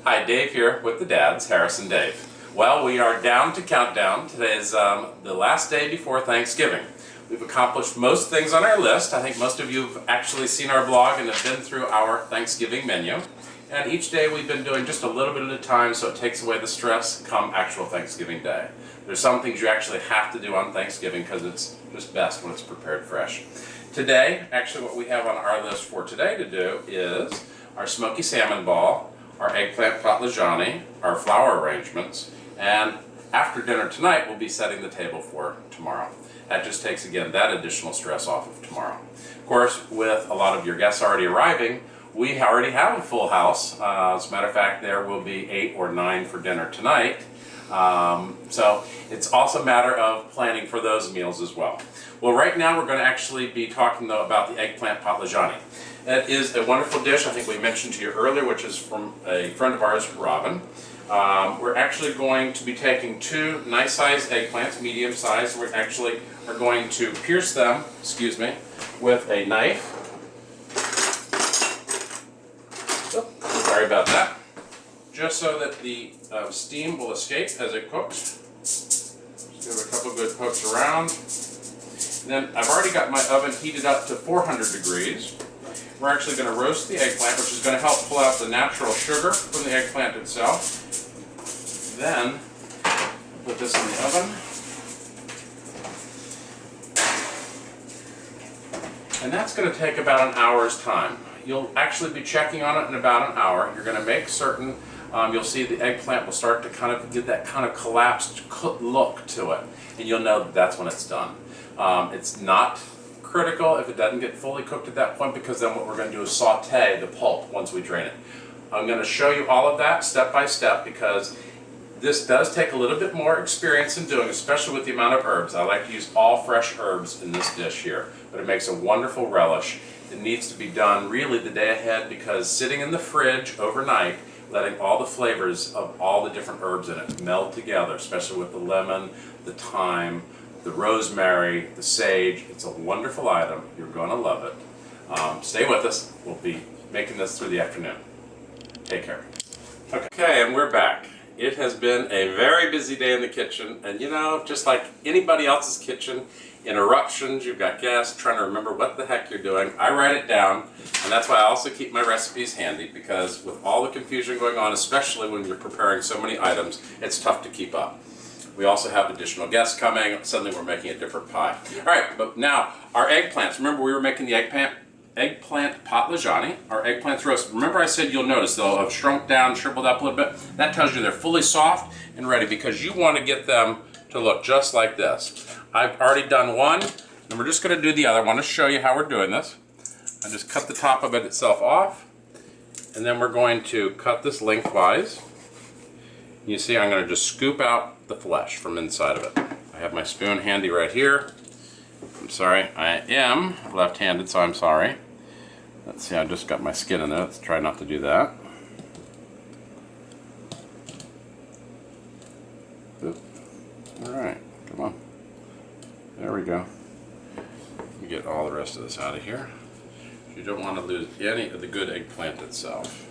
Hi, Dave here with the dads, Harris and Dave. Well, we are down to countdown. Today is the last day before Thanksgiving. We've accomplished most things on our list. I think most of you have actually seen our blog and have been through our Thanksgiving menu. And each day we've been doing just a little bit at a time, so it takes away the stress come actual Thanksgiving Day. There's some things you actually have to do on Thanksgiving because it's just best when it's prepared fresh. Today, actually what we have on our list for today to do is our smoky salmon ball, our eggplant Potlagani, our flower arrangements, and after dinner tonight we'll be setting the table for tomorrow. That just takes, again, that additional stress off of tomorrow. Of course, with a lot of your guests already arriving, we already have a full house. As a matter of fact, there will be 8 or 9 for dinner tonight. So it's also a matter of planning for those meals as well. Well, right now we're going to actually be talking though about the eggplant Potlagani. That is a wonderful dish I think we mentioned to you earlier, which is from a friend of ours, Robin. We're actually going to be taking 2 nice-sized eggplants, medium-sized. We actually are going to pierce them, with a knife. Oh, sorry about that. Just so that the steam will escape as it cooks. Just give it a couple good pokes around. And then I've already got my oven heated up to 400 degrees. We're actually going to roast the eggplant, which is going to help pull out the natural sugar from the eggplant itself. Then, put this in the oven. And that's going to take about an hour's time. You'll actually be checking on it in about an hour. You're going to make certain, you'll see the eggplant will start to kind of get that kind of collapsed look to it. And you'll know that that's when it's done. It's not critical if it doesn't get fully cooked at that point, because then what we're going to do is saute the pulp once we drain it. I'm going to show you all of that step by step because this does take a little bit more experience in doing, especially with the amount of herbs. I like to use all fresh herbs in this dish here, but it makes a wonderful relish. It needs to be done really the day ahead because sitting in the fridge overnight, letting all the flavors of all the different herbs in it meld together, especially with the lemon, the thyme, the rosemary, the sage. It's a wonderful item. You're going to love it. Stay with us. We'll be making this through the afternoon. Take care. Okay, and we're back. It has been a very busy day in the kitchen, and you know, just like anybody else's kitchen, interruptions, you've got guests trying to remember what the heck you're doing. I write it down, and that's why I also keep my recipes handy, because with all the confusion going on, especially when you're preparing so many items, it's tough to keep up. We also have additional guests coming. Suddenly we're making a different pie. All right, but now our eggplants. Remember we were making the eggplant Potlagani, our eggplants roast. Remember I said you'll notice they'll have shrunk down, shriveled up a little bit. That tells you they're fully soft and ready because you want to get them to look just like this. I've already done one, and we're just going to do the other. I want to show you how we're doing this. I just cut the top of it itself off, and then we're going to cut this lengthwise. You see I'm going to just scoop out the flesh from inside of it. I have my spoon handy right here. I'm sorry, I am left-handed, so I'm sorry. Let's see, I just got my skin in there. Let's try not to do that. Alright, come on. There we go. Let me get all the rest of this out of here. You don't want to lose any of the good eggplant itself.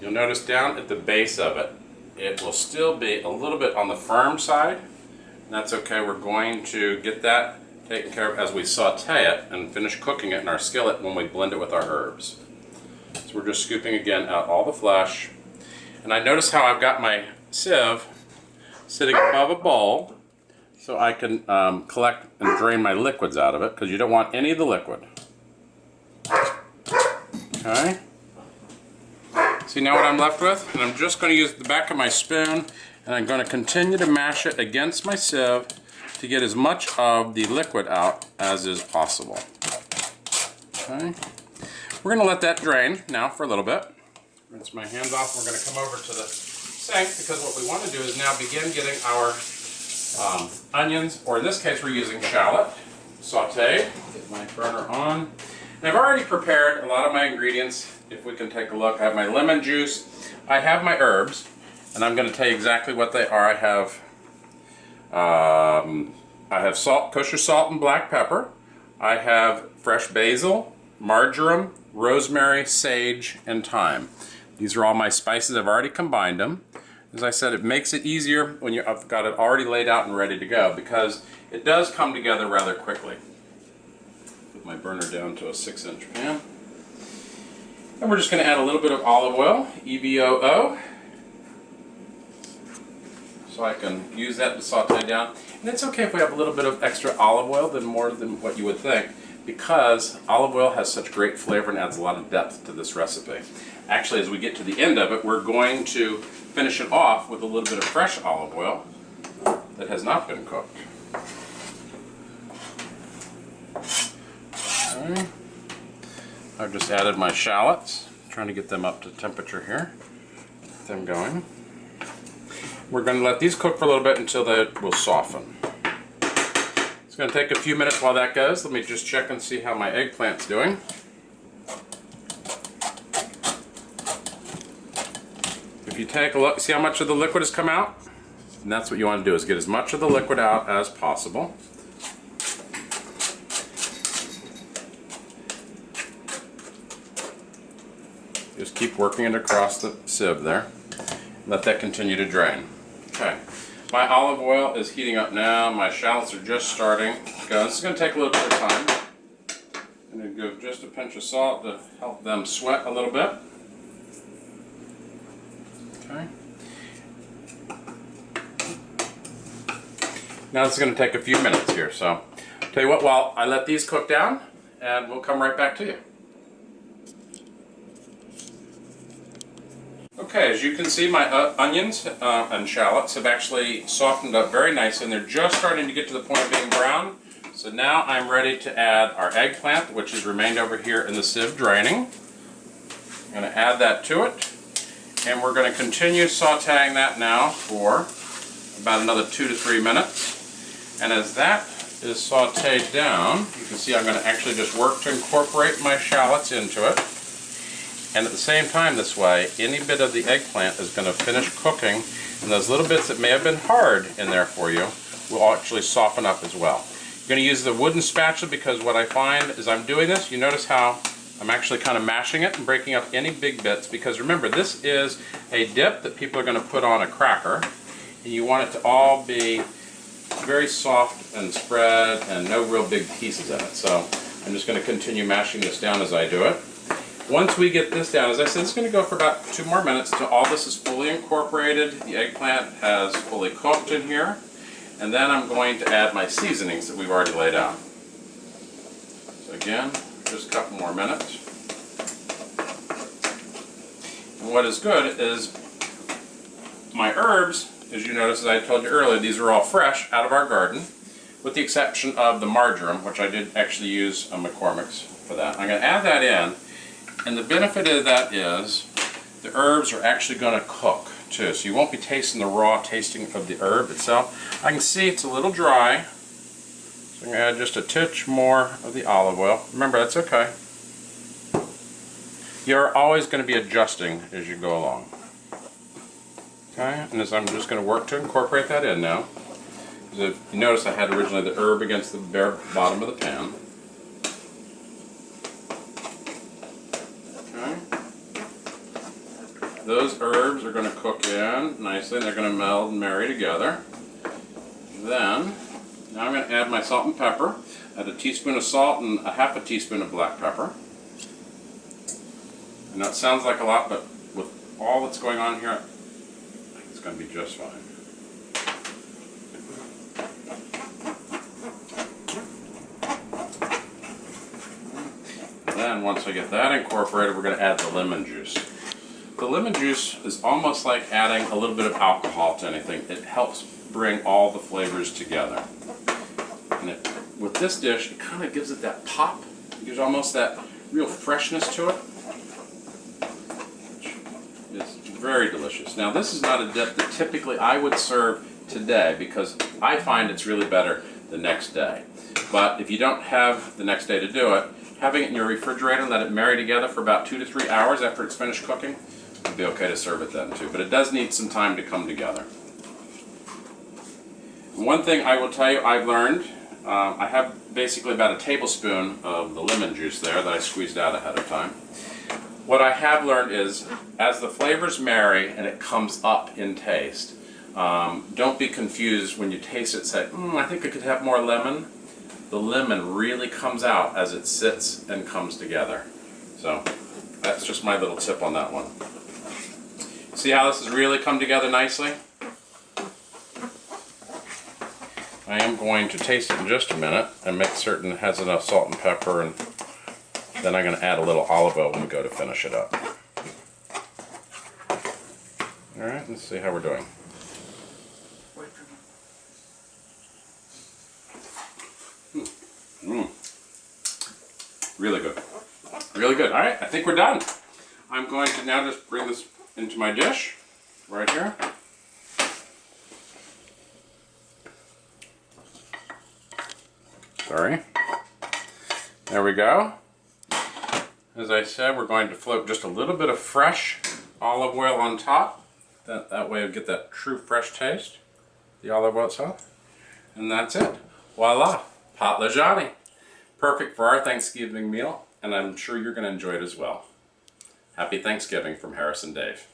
You'll notice down at the base of it, it will still be a little bit on the firm side. That's okay. We're going to get that taken care of as we saute it and finish cooking it in our skillet when we blend it with our herbs. So we're just scooping again out all the flesh. And I notice how I've got my sieve sitting above a bowl so I can collect and drain my liquids out of it, because you don't want any of the liquid. Okay. See now what I'm left with? And I'm just going to use the back of my spoon, and I'm going to continue to mash it against my sieve to get as much of the liquid out as is possible. Okay. We're going to let that drain now for a little bit. Rinse my hands off. We're going to come over to the sink because what we want to do is now begin getting our onions, or in this case we're using shallot, sauteed. Get my burner on. And I've already prepared a lot of my ingredients. If we can take a look, I have my lemon juice, I have my herbs, and I'm going to tell you exactly what they are. I have salt, kosher salt and black pepper. I have fresh basil, marjoram, rosemary, sage, and thyme. These are all my spices. I've already combined them. As I said, it makes it easier when I've got it already laid out and ready to go, because it does come together rather quickly. Put my burner down to a 6-inch pan. And we're just going to add a little bit of olive oil, EVOO, so I can use that to saute down. And it's okay if we have a little bit of extra olive oil, than more than what you would think, because olive oil has such great flavor and adds a lot of depth to this recipe. Actually, as we get to the end of it, we're going to finish it off with a little bit of fresh olive oil that has not been cooked. Okay. I've just added my shallots, trying to get them up to temperature here. Get them going. We're going to let these cook for a little bit until they will soften. It's going to take a few minutes while that goes. Let me just check and see how my eggplant's doing. If you take a look, see how much of the liquid has come out? And that's what you want to do, is get as much of the liquid out as possible. Just keep working it across the sieve there. Let that continue to drain. Okay, my olive oil is heating up now. My shallots are just starting to go. This is going to take a little bit of time. I'm going to give just a pinch of salt to help them sweat a little bit. Okay. Now this is going to take a few minutes here, so tell you what, while I let these cook down, and we'll come right back to you. Okay, as you can see, my onions and shallots have actually softened up very nicely, and they're just starting to get to the point of being brown. So now I'm ready to add our eggplant, which has remained over here in the sieve draining. I'm going to add that to it, and we're going to continue sauteing that now for about another 2 to 3 minutes. And as that is sauteed down, you can see I'm going to actually just work to incorporate my shallots into it. And at the same time, this way, any bit of the eggplant is going to finish cooking, and those little bits that may have been hard in there for you will actually soften up as well. You're going to use the wooden spatula, because what I find as I'm doing this, you notice how I'm actually kind of mashing it and breaking up any big bits, because remember, this is a dip that people are going to put on a cracker, and you want it to all be very soft and spread and no real big pieces in it. So I'm just going to continue mashing this down as I do it. Once we get this down, as I said, it's going to go for about 2 more minutes until all this is fully incorporated. The eggplant has fully cooked in here. And then I'm going to add my seasonings that we've already laid out. So again, just a couple more minutes. And what is good is my herbs, as you notice, as I told you earlier, these are all fresh out of our garden, with the exception of the marjoram, which I did actually use a McCormick's for that. I'm going to add that in. And the benefit of that is the herbs are actually going to cook too, so you won't be tasting the raw tasting of the herb itself. I can see it's a little dry, so I'm going to add just a touch more of the olive oil. Remember, that's okay. You're always going to be adjusting as you go along. Okay, and as I'm just going to work to incorporate that in now. If you notice, I had originally the herb against the bare bottom of the pan. Those herbs are going to cook in nicely, and they're going to meld and marry together. Then, now I'm going to add my salt and pepper. Add a teaspoon of salt and a half a teaspoon of black pepper. I know it sounds like a lot, but with all that's going on here, I think it's going to be just fine. And then, once I get that incorporated, we're going to add the lemon juice. The lemon juice is almost like adding a little bit of alcohol to anything. It helps bring all the flavors together. And with this dish, it kind of gives it that pop. It gives almost that real freshness to it, which is very delicious. Now, this is not a dip that typically I would serve today, because I find it's really better the next day. But if you don't have the next day to do it, having it in your refrigerator and let it marry together for about 2 to 3 hours after it's finished cooking, it'd be okay to serve it then too, but it does need some time to come together. One thing I will tell you I've learned, I have basically about a tablespoon of the lemon juice there that I squeezed out ahead of time. what I have learned is, as the flavors marry and it comes up in taste, don't be confused when you taste it, say, I think it could have more lemon. The lemon really comes out as it sits and comes together. So that's just my little tip on that one. See how this has really come together nicely? I am going to taste it in just a minute and make certain it has enough salt and pepper, and then I'm going to add a little olive oil when we go to finish it up. Alright, let's see how we're doing. Really good. Really good. Alright, I think we're done. I'm going to now just bring this into my dish right here. Sorry. There we go. As I said, we're going to float just a little bit of fresh olive oil on top. That way you'll get that true fresh taste, the olive oil itself. And that's it. Voila, Potlagani. Perfect for our Thanksgiving meal, and I'm sure you're going to enjoy it as well. Happy Thanksgiving from Harris and Dave.